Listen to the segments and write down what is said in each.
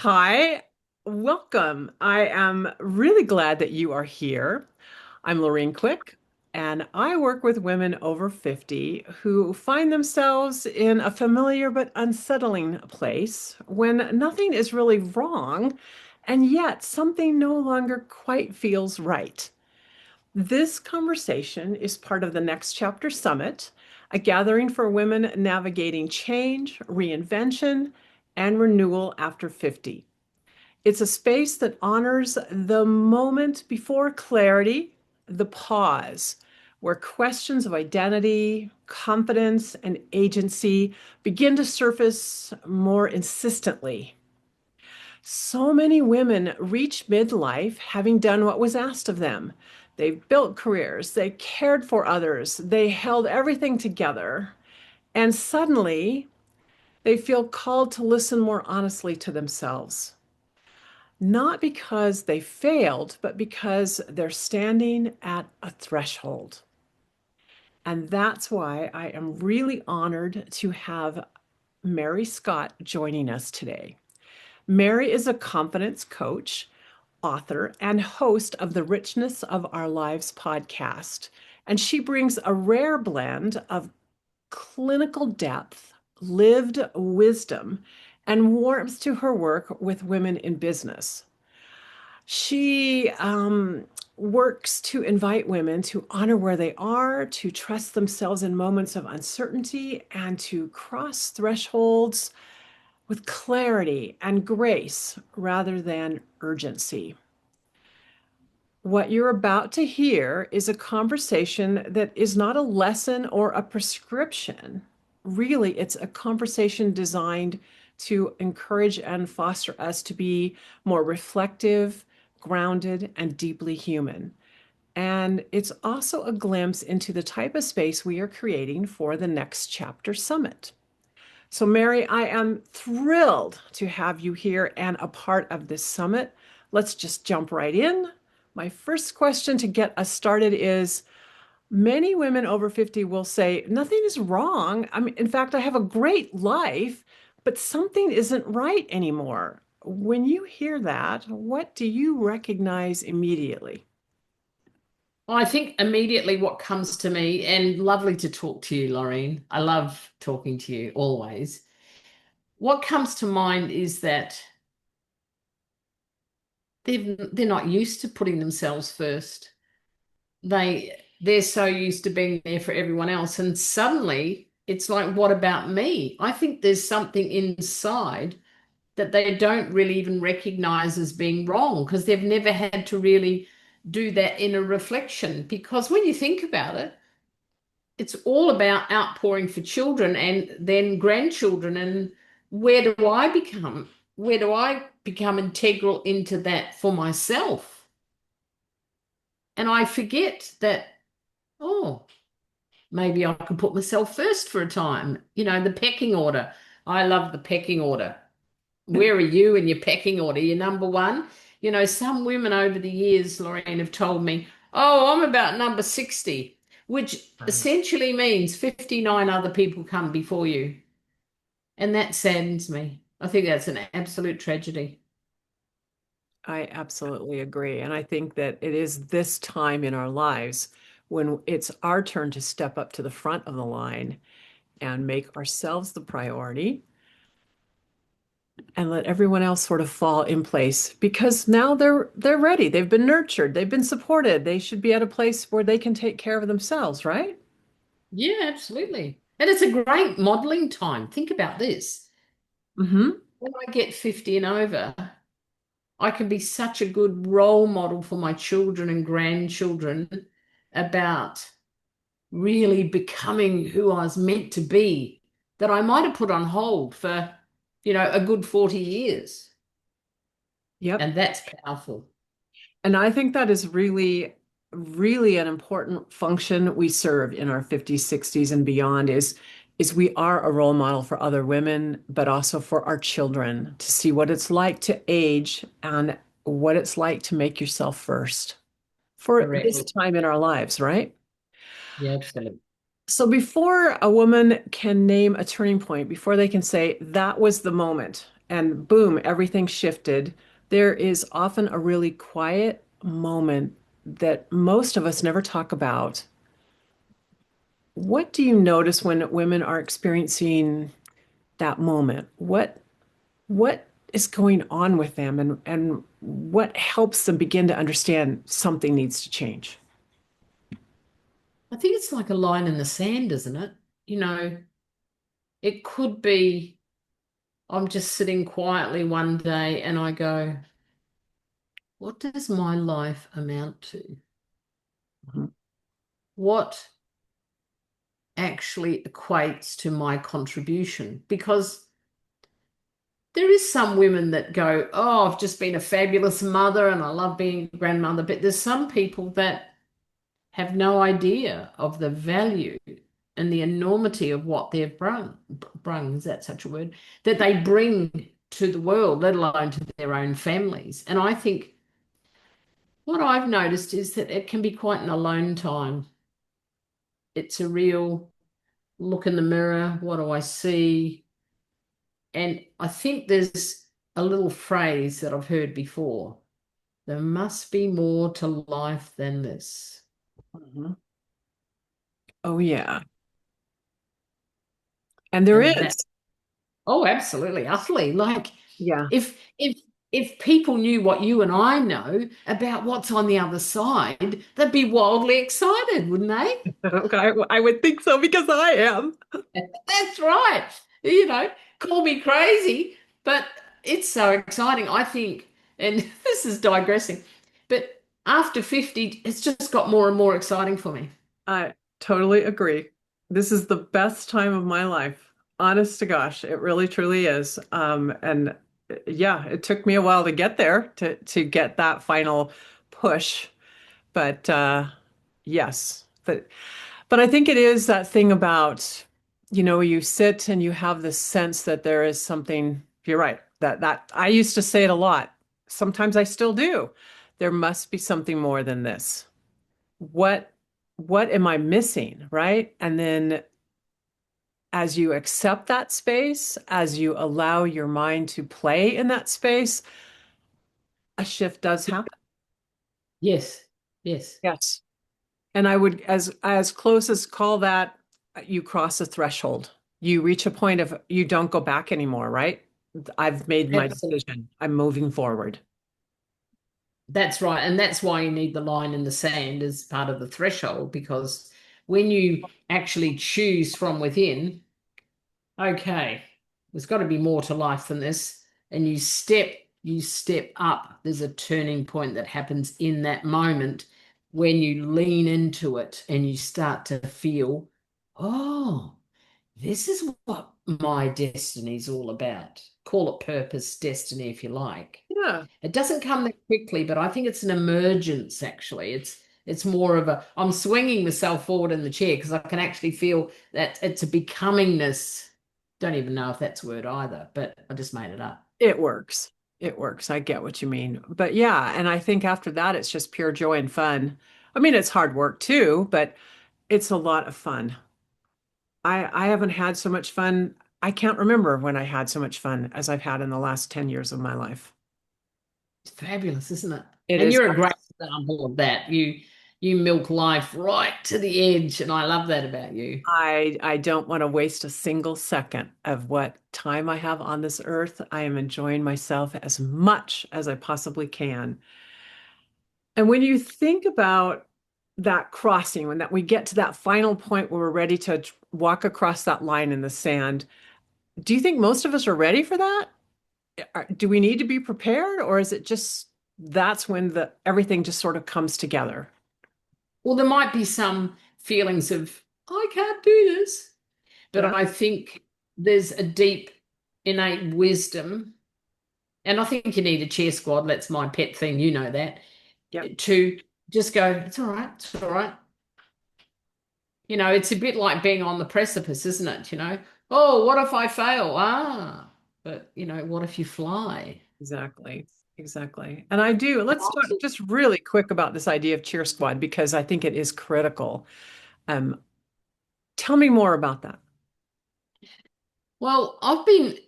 Hi, welcome. I am really glad that you are here. I'm Laureen Quick, and I work with women over 50 who find themselves in a familiar but unsettling place when nothing is really wrong, and yet something no longer quite feels right. This conversation is part of the Next Chapter Summit, a gathering for women navigating change, reinvention, and renewal after 50. It's a space that honors the moment before clarity, the pause, where questions of identity, confidence, and agency begin to surface more insistently. So many women reach midlife having done what was asked of them. They've built careers, they cared for others, they held everything together, and suddenly they feel called to listen more honestly to themselves. Not because they failed, but because they're standing at a threshold. And that's why I am really honored to have Mary Scott joining us today. Mary is a confidence coach, author, and host of the Richness of Our Lives podcast. And she brings a rare blend of clinical depth, lived wisdom, and warmth to her work with women in business. She works to invite women to honor where they are, to trust themselves in moments of uncertainty, and to cross thresholds with clarity and grace rather than urgency. What you're about to hear is a conversation that is not a lesson or a prescription. Really, it's a conversation designed to encourage and foster us to be more reflective, grounded, and deeply human. And it's also a glimpse into the type of space we are creating for the Next Chapter Summit. So, Mary, I am thrilled to have you here and a part of this summit. Let's just jump right in. My first question to get us started is many women over 50 will say, nothing is wrong. I mean, in fact, I have a great life, but something isn't right anymore. When you hear that, what do you recognize immediately? Well, I think immediately what comes to me, and lovely to talk to you, Laureen. I love talking to you always. What comes to mind is that they're not used to putting themselves first. They're so used to being there for everyone else, and suddenly it's like, what about me? I think there's something inside that they don't really even recognize as being wrong because they've never had to really do that inner reflection. Because when you think about it, it's all about outpouring for children and then grandchildren. And where do I become integral into that for myself? And I forget that, oh, maybe I can put myself first for a time. The pecking order. I love the pecking order. Where are you in your pecking order? You're number one. Some women over the years, Lorraine, have told me, oh, I'm about number 60, which essentially means 59 other people come before you. And that saddens me. I think that's an absolute tragedy. I absolutely agree. And I think that it is this time in our lives when it's our turn to step up to the front of the line and make ourselves the priority and let everyone else sort of fall in place because now they're ready. They've been nurtured, they've been supported. They should be at a place where they can take care of themselves, right? Yeah, absolutely. And it's a great modeling time. Think about this. Hmm. When I get 50 and over, I can be such a good role model for my children and grandchildren about really becoming who I was meant to be that I might have put on hold for, a good 40 years. Yep. And that's powerful. And I think that is really, really an important function we serve in our 50s, 60s, and beyond is we are a role model for other women, but also for our children to see what it's like to age and what it's like to make yourself first for this Correct. time in our lives, right? Yeah, absolutely. So before a woman can name a turning point, before they can say that was the moment, and boom, everything shifted. There is often a really quiet moment that most of us never talk about. What do you notice when women are experiencing that moment? What is going on with them and what helps them begin to understand something needs to change? I think it's like a line in the sand, isn't it? You know, it could be I'm just sitting quietly one day and I go, what does my life amount to? Mhm. What actually equates to my contribution? Because there is some women that go, oh, I've just been a fabulous mother and I love being a grandmother. But there's some people that have no idea of the value and the enormity of what they've brung, is that such a word, that they bring to the world, let alone to their own families. And I think what I've noticed is that it can be quite an alone time. It's a real look in the mirror. What do I see? And I think there's a little phrase that I've heard before. There must be more to life than this. Mhm. Oh yeah. And there And that, is. oh, absolutely, utterly. Like Yeah. if people knew what you and I know about what's on the other side, they'd be wildly excited, wouldn't they? Okay. I would think so because I am. That's right. You know, call me crazy, but it's so exciting. I think, and this is digressing, but after 50, it's just got more and more exciting for me. I totally agree. This is the best time of my life. Honest to gosh, it really truly is. And yeah, it took me a while to get there to get that final push. But yes, but I think it is that thing about, you sit and you have this sense that there is something, you're right, that I used to say it a lot. Sometimes I still do. There must be something more than this. What what am I missing, right? And then as you accept that space, as you allow your mind to play in that space, a shift does happen. Yes, yes, Yes. And I would as close as call that you cross a threshold. You reach a point of you don't go back anymore, right? I've made my absolutely. decision. I'm moving forward. That's right. And that's why you need the line in the sand as part of the threshold, because when you actually choose from within, okay, there's got to be more to life than this. And you step up. There's a turning point that happens in that moment when you lean into it and you start to feel, oh, this is what my destiny is all about. Call it purpose, destiny, if you like. Yeah, It doesn't come that quickly, but I think it's an emergence actually. It's more of a I'm swinging myself forward in the chair because I can actually feel that it's a becomingness. Don't even know if that's a word either, but I just made it up. it works. It works. I get what you mean. But yeah, and I think after that, it's just pure joy and fun. I mean, it's hard work too, but it's a lot of fun. I haven't had so much fun. I can't remember when I had so much fun as I've had in the last 10 years of my life. It's fabulous, isn't it? It And is. you're a great example of that. You milk life right to the edge, and I love that about you. I don't want to waste a single second of what time I have on this earth. I am enjoying myself as much as I possibly can. And when you think about that crossing, when that we get to that final point where we're ready to walk across that line in the sand, do you think most of us are ready for that? Do we need to be prepared, or is it just that's when the everything just sort of comes together? Well, there might be some feelings of, I can't do this, Yeah. but I think there's a deep innate wisdom. And I think you need a cheer squad. That's my pet thing. You know that. Yep. To just go, it's all right. It's all right. It's a bit like being on the precipice, isn't it? Oh, what if I fail? Ah, but what if you fly? Exactly. Exactly. And I do. Let's talk just really quick about this idea of cheer squad because I think it is critical. Um, Tell me more about that. Well, I've been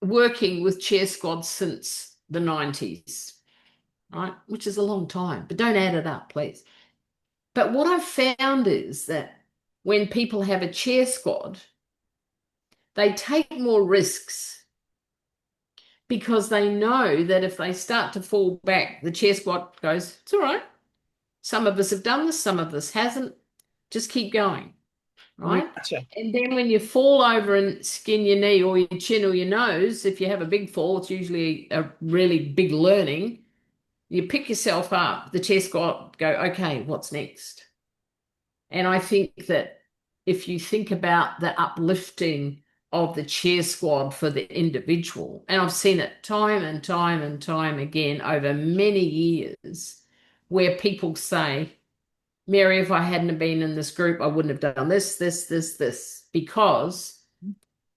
working with Chair Squad since the 90s, right? Which is a long time, but don't add it up, please. But what I've found is that when people have a Chair Squad, they take more risks because they know that if they start to fall back, the Chair Squad goes, it's all right. Some of us have done this, some of us hasn't. Just keep going, We right? gotcha. And then when you fall over and skin your knee or your chin or your nose, if you have a big fall, it's usually a really big learning. You pick yourself up, the Chair Squad go, okay, what's next? And I think that if you think about the uplifting of the Cheer Squad for the individual, and I've seen it time and time and time again over many years, where people say, Mary, if I hadn't have been in this group, I wouldn't have done this, this, this, this, because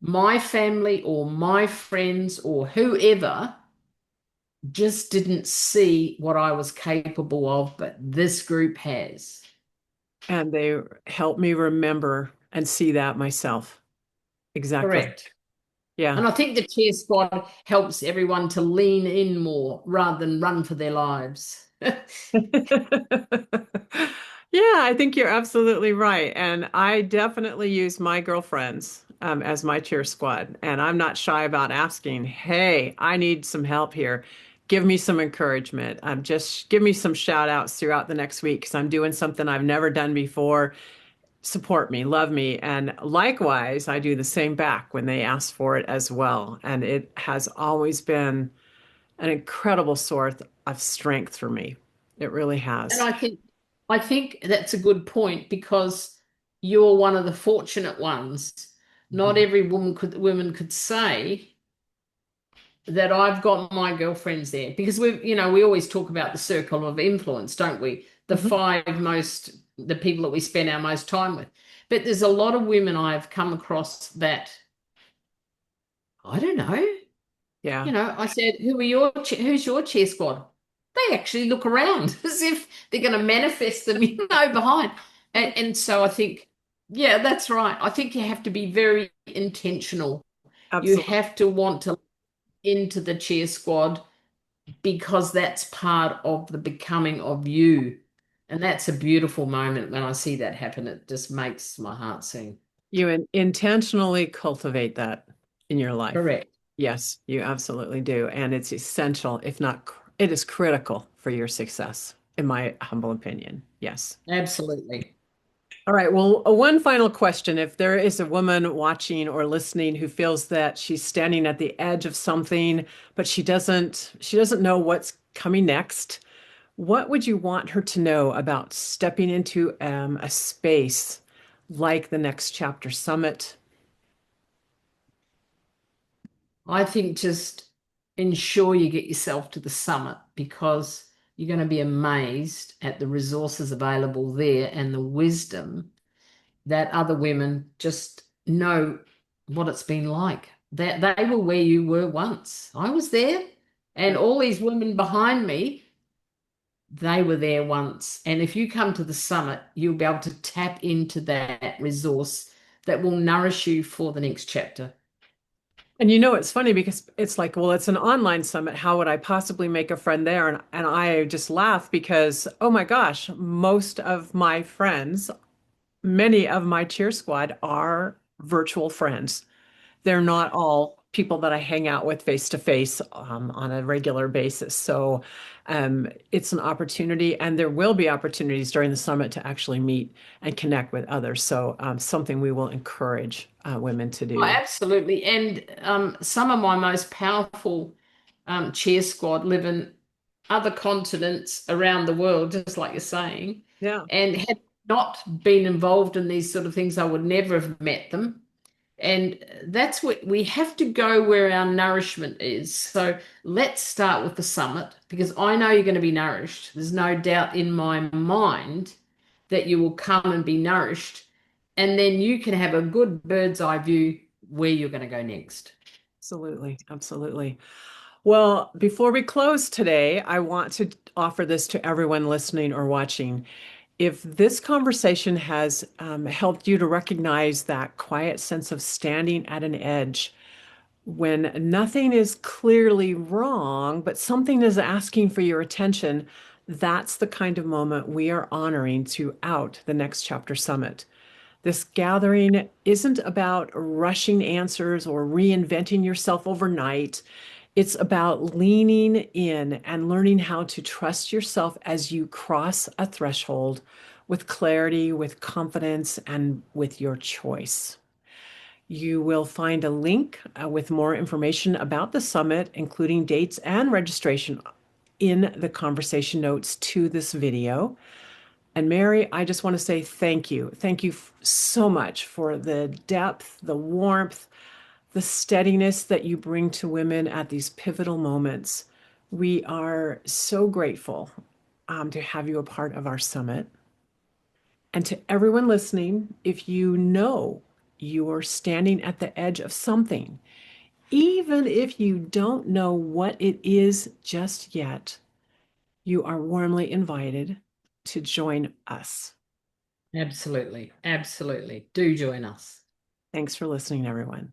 my family or my friends or whoever just didn't see what I was capable of, but this group has. And they help me remember and see that myself. Exactly. Correct. Yeah. And I think the cheer squad helps everyone to lean in more rather than run for their lives. Yeah, I think you're absolutely right. And I definitely use my girlfriends as my cheer squad. And I'm not shy about asking, hey, I need some help here. Give me some encouragement. Just give me some shout outs throughout the next week because I'm doing something I've never done before. Support me, love me. And likewise, I do the same back when they ask for it as well. And it has always been an incredible source of strength for me. It really And has. I think that's a good point because you're one of the fortunate ones. Not Mhm. every woman could say that I've got my girlfriends there because we always talk about the circle of influence, don't we? The Mhm. the people that we spend our most time with. But there's a lot of women I've come across that I don't know. Yeah, I said, who's your cheer squad? They actually look around as if they're going to manifest them, behind. And so I think, yeah, that's right. I think you have to be very intentional. You absolutely. have to want to into the cheer squad because that's part of the becoming of you. And that's a beautiful moment when I see that happen. It just makes my heart sing. Intentionally cultivate that in your life. Correct. Yes, you absolutely do. And it's essential, if not, it is critical for your success, in my humble opinion. Yes. Absolutely. All right. Well, one final question. If there is a woman watching or listening who feels that she's standing at the edge of something, but she doesn't know what's coming next, what would you want her to know about stepping into a space like the Next Chapter Summit? I think just ensure you get yourself to the summit because you're going to be amazed at the resources available there and the wisdom that other women just know what it's been like. That they were where you were once. I was there, and Yeah, all these women behind me, they were there once. And if you come to the summit, you'll be able to tap into that resource that will nourish you for the next chapter. and it's funny because it's like, well, it's an online summit. How would I possibly make a friend there? And I just laugh because, oh my gosh, most of my friends, many of my cheer squad are virtual friends. They're not all people that I hang out with face to face on a regular basis. So it's an opportunity, and there will be opportunities during the summit to actually meet and connect with others. So something we will encourage women to Oh, do. absolutely. And some of my most powerful cheer squad live in other continents around the world, just like you're saying. Yeah. And had not been involved in these sort of things, I would never have met them. And that's what we have to go where our nourishment is. So let's start with the summit because I know you're going to be nourished. There's no doubt in my mind that you will come and be nourished. And then you can have a good bird's eye view where you're going to go next. Absolutely, absolutely. Well, before we close today, I want to offer this to everyone listening or watching. If this conversation has helped you to recognize that quiet sense of standing at an edge, When nothing is clearly wrong, but something is asking for your attention, that's the kind of moment we are honoring throughout the Next Chapter Summit. This gathering isn't about rushing answers or reinventing yourself overnight. It's about leaning in and learning how to trust yourself as you cross a threshold with clarity, with confidence, and with your choice. You will find a link with more information about the summit, including dates and registration, in the conversation notes to this video. And Mary, I just want to say thank you. Thank you so much for the depth, the warmth, the steadiness that you bring to women at these pivotal moments. We are so grateful to have you a part of our summit. And to everyone listening, if you know you are standing at the edge of something, even if you don't know what it is just yet, you are warmly invited to join us. Absolutely. Absolutely. Do join us. Thanks for listening, everyone.